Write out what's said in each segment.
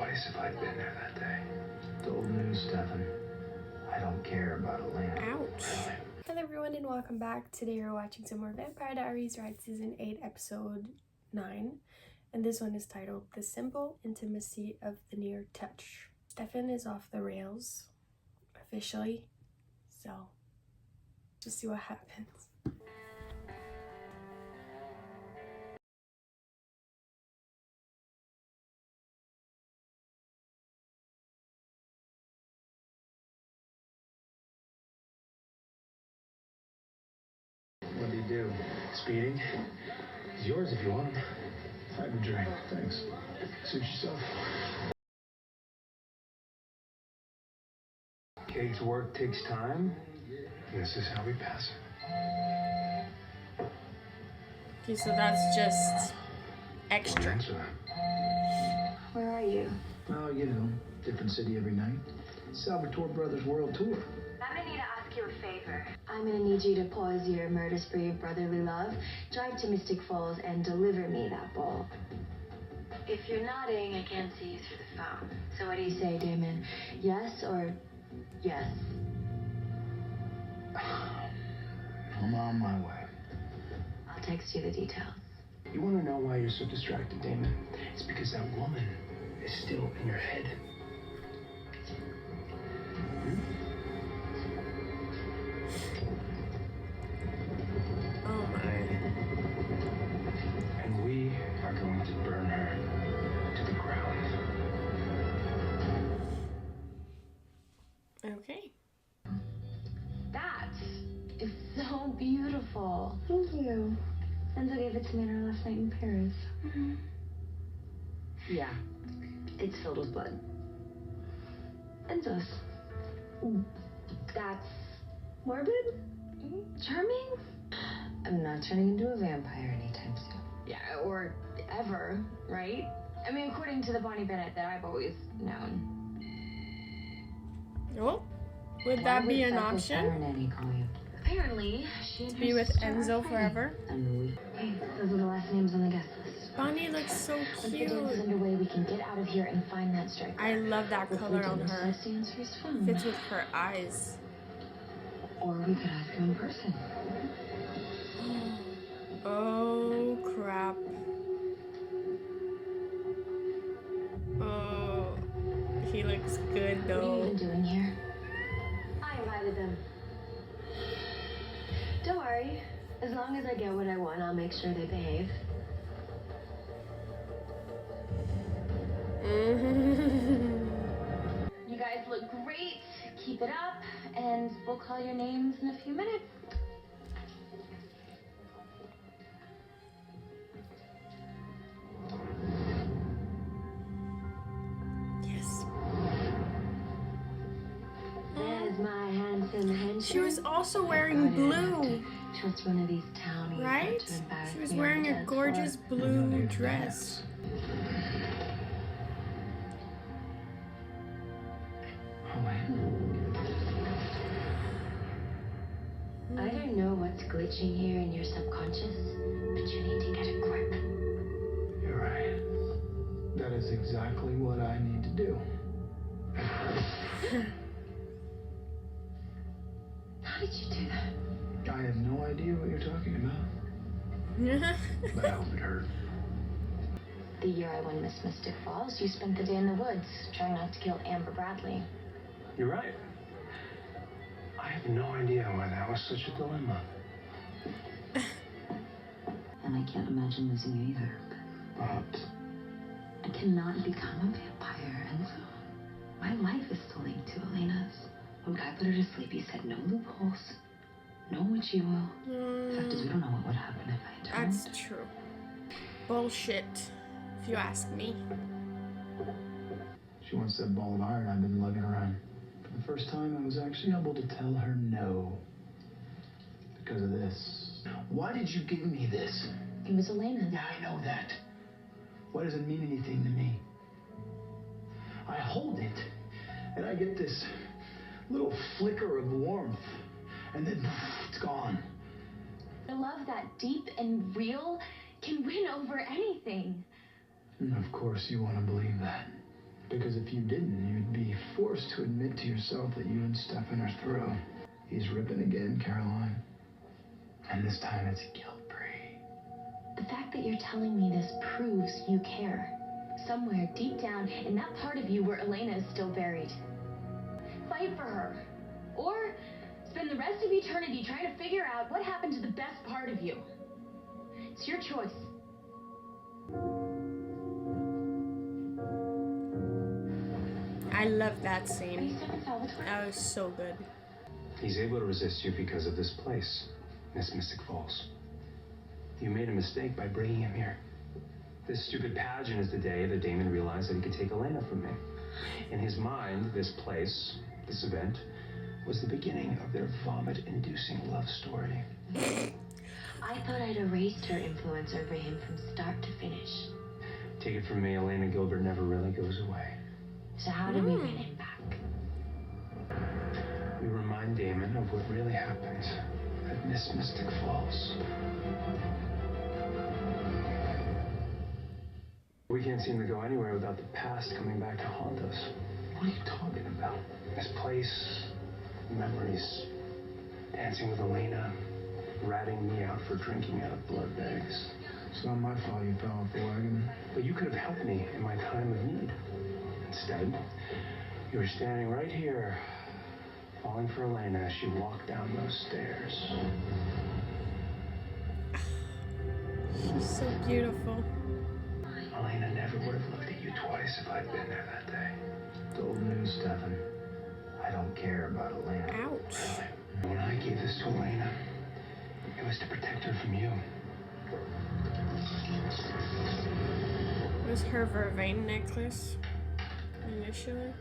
twice if I'd been there that day. It's old news, Stefan. I don't care about Elena. Ouch. Hello everyone and welcome back. Today we're watching some more Vampire Diaries, right? Season 8, episode 9. And this one is titled The Simple Intimacy of the Near Touch. Stefan is off the rails, officially. So, just see what happens. What do you do? Speeding? It's yours if you want them. Have a drink, thanks. Suit yourself. Kate's work takes time. This is how we pass it. Okay, so that's just extra. Answer that. Where are you? Oh, you know, different city every night. Salvatore Brothers World Tour. I'm gonna need to ask you a favor. I'm gonna need you to pause your murder spree of brotherly love, drive to Mystic Falls, and deliver me that ball. If you're nodding, I can't see you through the phone. So what do you say, Damon? Yes or yes? I'm on my way. I'll text you the details. You want to know why you're so distracted, Damon? It's because that woman is still in your head. Oh my. And we are going to burn her to the ground. Okay. That is so beautiful. Thank you. Enzo gave it to me on our last night in Paris. Yeah, it's filled with blood. Enzo's. That's morbid? Charming? I'm not turning into a vampire anytime soon. Yeah, or ever, right? I mean, according to the Bonnie Bennett that I've always known. Oh, would that be an option? Nanny call you? Apparently, she and Be her with sister are Enzo fighting. forever? Hey, those are the last names on the guest list. Bonnie looks so Once the cute. dance is underway, we can get out of here and find that striker. I love that color on her. Let's dance for his phone. Fits with her eyes. Or we could ask him in person. Oh crap. Oh, he looks good What are you though. even doing here? I invited them. Don't worry. As long as I get what I want, I'll make sure they behave. You guys look great. Keep it up, and we'll call your names in a few minutes. Yes. There's my handsome henchman. She was also wearing blue, Trust one of these townies right? not to embarrass She was me on wearing the a dance gorgeous floor. blue dress. I don't know what's glitching here in your subconscious, but you need to get a grip. You're right. That is exactly what I need to do. How did you do that? I have no idea what you're talking about, but I hope it hurt. The year I won Miss Mystic Falls, you spent the day in the woods, trying not to kill Amber Bradley. You're right. I have no idea why that was such a dilemma. And I can't imagine losing you either. But I cannot become a vampire, Enzo. My life is still linked to Elena's. When Guy put her to sleep, he said no loopholes, no witchy will. Fact is, we don't know what would happen if I turned. That's true. Bullshit, if you ask me. She wants that ball of iron I've been lugging around. For the first time, I was actually able to tell her no. Because of this. Why did you give me this? It was Elena. Yeah, I know that. Why does it mean anything to me? I hold it, and I get this little flicker of warmth, and then it's gone. The love that deep and real can win over anything. And of course you want to believe that. Because if you didn't, you'd be forced to admit to yourself that you and Stefan are through. He's ripping again, Caroline. And this time it's guilt-free. The fact that you're telling me this proves you care. Somewhere deep down in that part of you where Elena is still buried. Fight for her. Or spend the rest of eternity trying to figure out what happened to the best part of you. It's your choice. I love that Are you scene. Stefan Salvatore? That was so good. He's able to resist you because of this place, this Mystic Falls. You made a mistake by bringing him here. This stupid pageant is the day that Damon realized that he could take Elena from me. In his mind, this place, this event, was the beginning of their vomit-inducing love story. I thought I'd erased her influence over him from start to finish. Take it from me, Elena Gilbert never really goes away. So how do we win him back? We remind Damon of what really happened at Miss Mystic Falls. We can't seem to go anywhere without the past coming back to haunt us. What are you talking about? This place, memories, dancing with Elena, ratting me out for drinking out of blood bags. It's not my fault you fell off the wagon. But you could have helped me in my time of need. Instead, you were standing right here, falling for Elena as she walked down those stairs. She's so beautiful. Elena never would have looked at you twice if I'd been there that day. It's old news, Stefan. I don't care about Elena. Ouch. When I gave this to Elena, it was to protect her from you. It was her vervain necklace initially.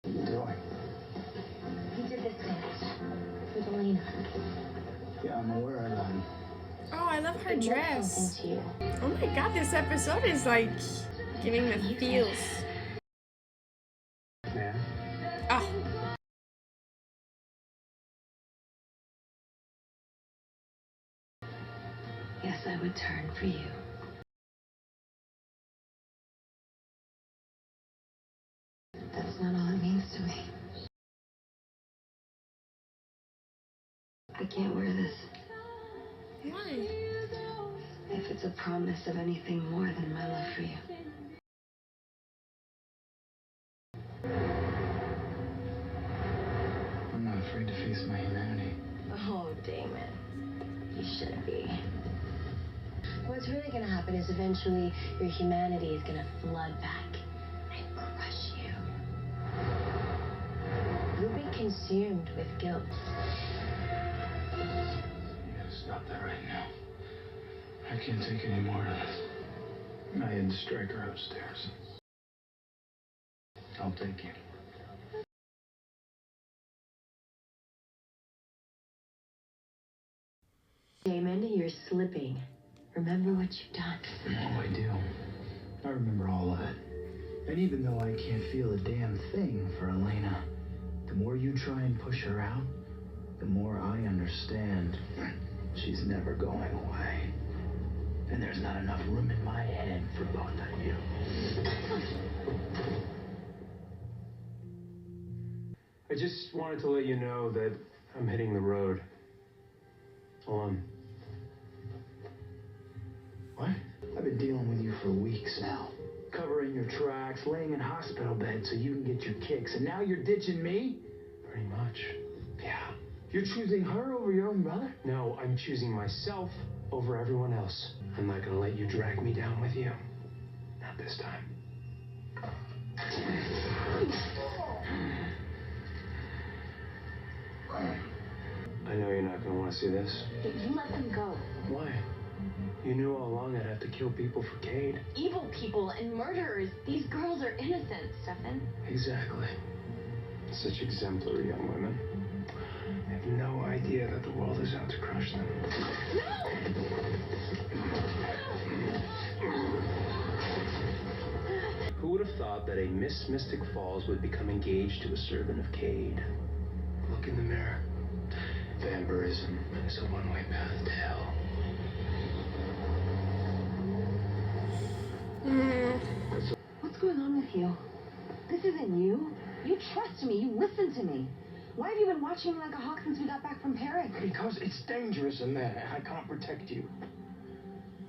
What are you doing? He did this dance with Elena. Yeah, I'm aware of that. Oh, I love her It meant dress. something to you. Oh my god, this episode is like giving the feels. Man, Oh, Yes, I would turn for you. That's not all it means to me. I can't wear this. why? If it's a promise of anything more than my love for you. I'm not afraid to face my humanity. Oh, Damon. You should be. What's really gonna happen is eventually your humanity is gonna flood back and crush you. You'll be consumed with guilt. You gotta stop that right now. I can't take any more of this. I had to strike her upstairs. I'll take you. Damon, you're slipping. Remember what you've done. Oh, I do. I remember all of it. And even though I can't feel a damn thing for Elena, the more you try and push her out, the more I understand she's never going away. And there's not enough room in my head for both of you. I just wanted to let you know that I'm hitting the road. Alone. What? I've been dealing with you for weeks now. Covering your tracks, laying in hospital beds so you can get your kicks, and now you're ditching me? Pretty much. Yeah. You're choosing her over your own brother? No, I'm choosing myself over everyone else. I'm not gonna let you drag me down with you. Not this time. I know you're not gonna want to see this. You let them go. Why? You knew all along I'd have to kill people for Cade. Evil people and murderers. These girls are innocent, Stefan. Exactly. Such exemplary young women. They have no idea that the world is out to crush them. Who would have thought that a Miss Mystic Falls would become engaged to a servant of Cade? Look in the mirror. Vampirism is a one-way path to hell. you. This isn't you. You trust me. You listen to me. Why have you been watching me like a hawk since we got back from Paris? Because it's dangerous in there. I can't protect you.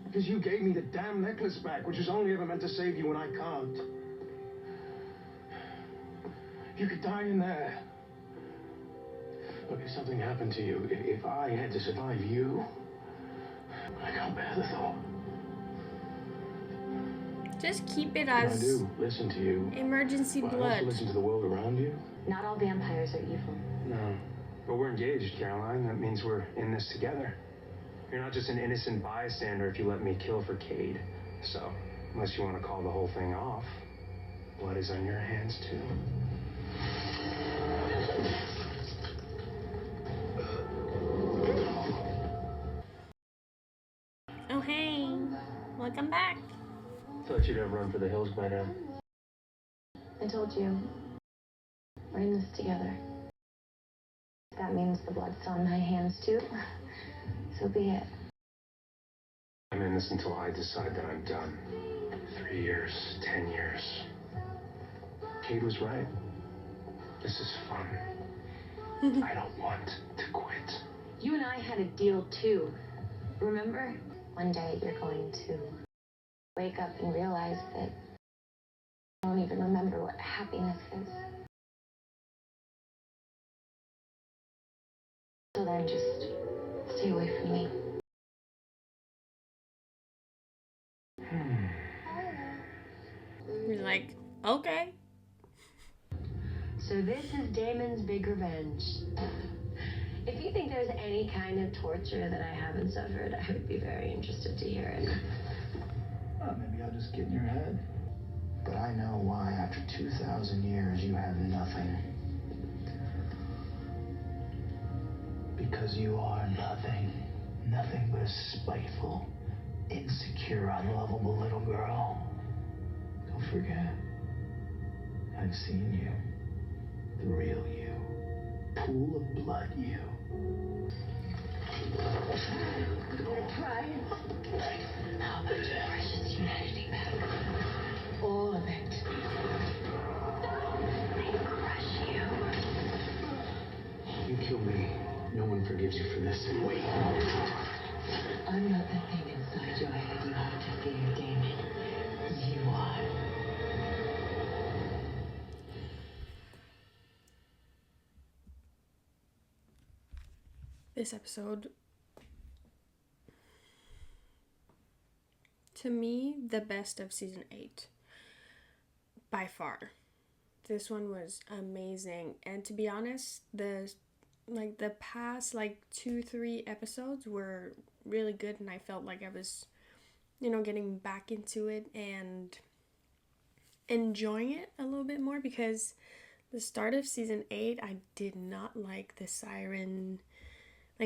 Because you gave me the damn necklace back, which was only ever meant to save you when I can't. You could die in there. Look, if something happened to you, if I had to survive you, I can't bear the thought. Just keep it I as do listen to you. emergency But I blood. also listen to the world around you. Not all vampires are evil. No. But we're engaged, Caroline. That means we're in this together. You're not just an innocent bystander if you let me kill for Cade. So, unless you want to call the whole thing off, blood is on your hands, too. Oh, hey. Welcome back. Thought you'd have run for the hills by now. I told you. We're in this together. That means the blood's on my hands, too. So be it. I'm in this until I decide that I'm done. 3 years, 10 years. Cade was right. This is fun. I don't want to quit. You and I had a deal, too. Remember? One day you're going to wake up and realize that I don't even remember what happiness is. So then just stay away from me. He's like, okay. So this is Damon's big revenge. If you think there's any kind of torture that I haven't suffered, I would be very interested to hear it. Well, maybe I'll just get in your head. But I know why after 2,000 years you have nothing. Because you are nothing. Nothing but a spiteful, insecure, unlovable little girl. Don't forget. I've seen you. The real you. Pool of blood you. You wanna try? How much precious humanity back? All of it. I crush you. You kill me. No one forgives you for this. Wait. I'm not the thing inside your head you have to fear, Damon. You are. This episode, to me, the best of season 8. By far. This one was amazing. And to be honest, the past 2-3 episodes were really good, and I felt like I was, getting back into it and enjoying it a little bit more, because the start of season 8, I did not like the siren.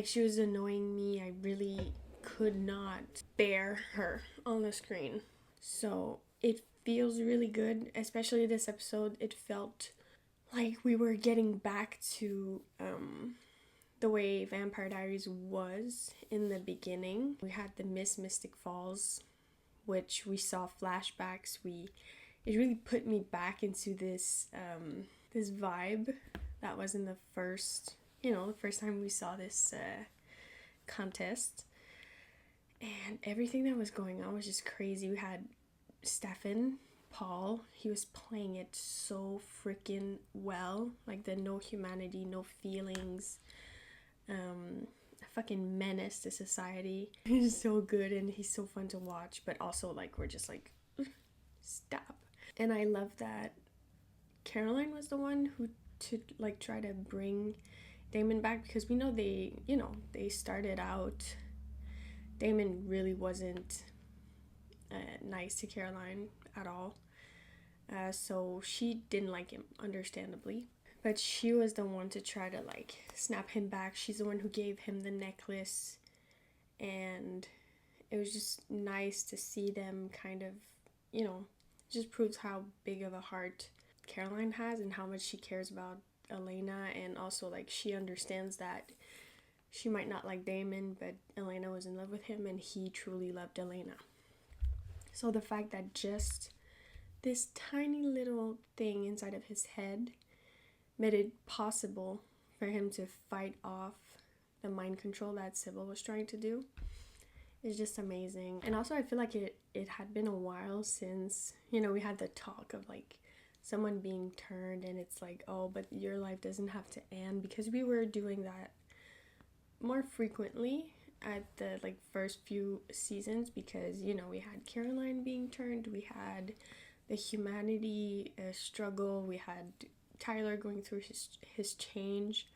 She was annoying me. I really could not bear her on the screen. So it feels really good, especially this episode. It felt like we were getting back to the way Vampire Diaries was in the beginning. We had the Mystic Falls, which we saw flashbacks. It really put me back into this this vibe that was in the first time we saw this contest. And everything that was going on was just crazy. We had Stefan, Paul, he was playing it so freaking well. The no humanity, no feelings, a fucking menace to society. He's so good and he's so fun to watch, but also we're just stop. And I love that Caroline was the one who to try to bring Damon back, because we know they started out, Damon really wasn't nice to Caroline at all, so she didn't like him, understandably, but she was the one to try to snap him back. She's the one who gave him the necklace, and it was just nice to see them kind of, just proves how big of a heart Caroline has and how much she cares about Elena, and also she understands that she might not like Damon, but Elena was in love with him and he truly loved Elena. So the fact that just this tiny little thing inside of his head made it possible for him to fight off the mind control that Sybil was trying to do. It's just amazing. And also I feel like it had been a while since, you know, we had the talk of like someone being turned, and it's like, oh, but your life doesn't have to end, because we were doing that more frequently at the like first few seasons, because, you know, we had Caroline being turned, we had the humanity struggle, we had Tyler going through his change,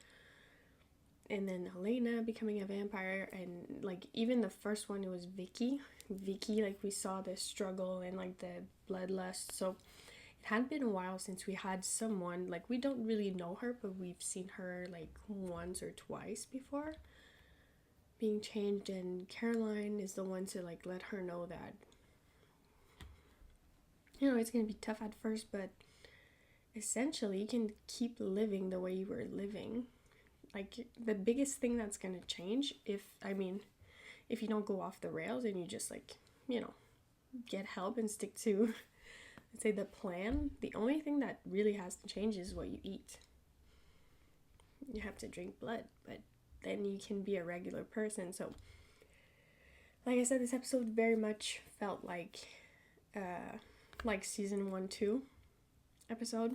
and then Elena becoming a vampire, and like even the first one, it was Vicky, like we saw the struggle and like the bloodlust. So it had been a while since we had someone, like we don't really know her, but we've seen her like once or twice before being changed, and Caroline is the one to like let her know that, you know, it's gonna be tough at first, but essentially you can keep living the way you were living. Like the biggest thing that's gonna change, if you don't go off the rails and you just like, you know, get help and stick to, let's say, the plan, the only thing that really has to change is what you eat. You have to drink blood, but then you can be a regular person. So like I said, this episode very much felt like season 1-2 episode.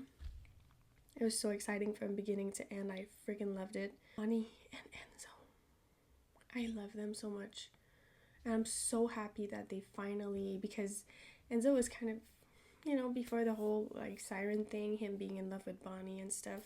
It was so exciting from beginning to end. I freaking loved it. Bonnie and Enzo, I love them so much. And I'm so happy that they finally, because Enzo was kind of, you know, before the whole like siren thing, him being in love with Bonnie and stuff,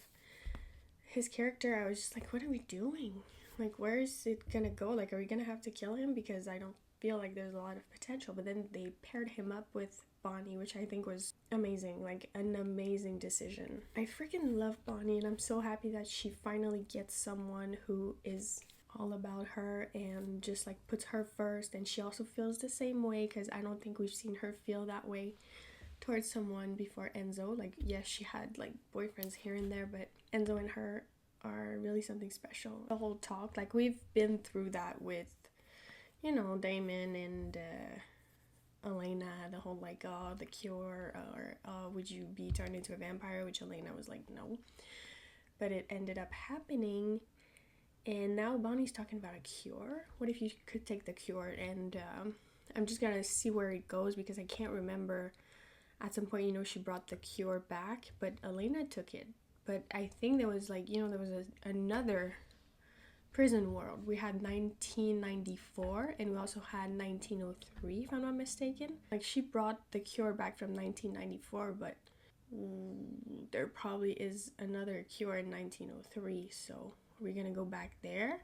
his character, I was just like, what are we doing? Like, where is it gonna go? Like, are we gonna have to kill him? Because I don't feel like there's a lot of potential. But then they paired him up with Bonnie, which I think was amazing, like an amazing decision. I freaking love Bonnie, and I'm so happy that she finally gets someone who is all about her and just like puts her first, and she also feels the same way, because I don't think we've seen her feel that way towards someone before Enzo. Like, yes, she had like boyfriends here and there, but Enzo and her are really something special. The whole talk, like we've been through that with, you know, Damon and Elena, the whole like, oh, the cure, or would you be turned into a vampire, which Elena was like, no, but it ended up happening. And now Bonnie's talking about a cure. What if you could take the cure? And I'm just gonna see where it goes, because I can't remember. At some point, you know, she brought the cure back, but Elena took it. But I think there was like, you know, there was another prison world. We had 1994, and we also had 1903, if I'm not mistaken. Like, she brought the cure back from 1994, but there probably is another cure in 1903, so are we gonna go back there?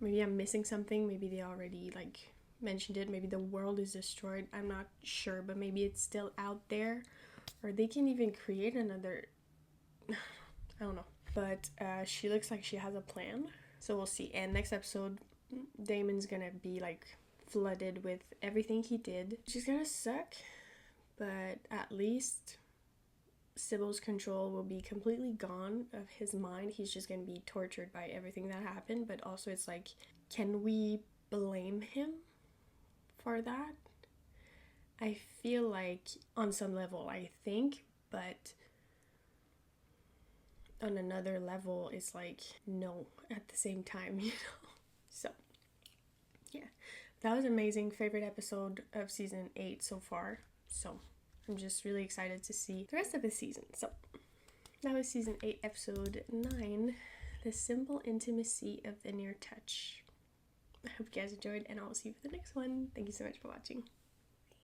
Maybe I'm missing something. Maybe they already like mentioned it. Maybe the world is destroyed. I'm not sure, but maybe it's still out there, or they can even create another. I don't know, but she looks like she has a plan, so we'll see. And next episode, Damon's gonna be like flooded with everything he did, which is gonna suck, but at least Sybil's control will be completely gone of his mind. He's just gonna be tortured by everything that happened. But also it's like, can we blame him for that? I feel like on some level I think, but on another level it's like no at the same time, you know. So yeah, that was amazing. Favorite episode of season 8 so far, so I'm just really excited to see the rest of the season. So that was season 8 episode 9, the simple intimacy of the near touch. I hope you guys enjoyed, and I will see you for the next one. Thank you so much for watching.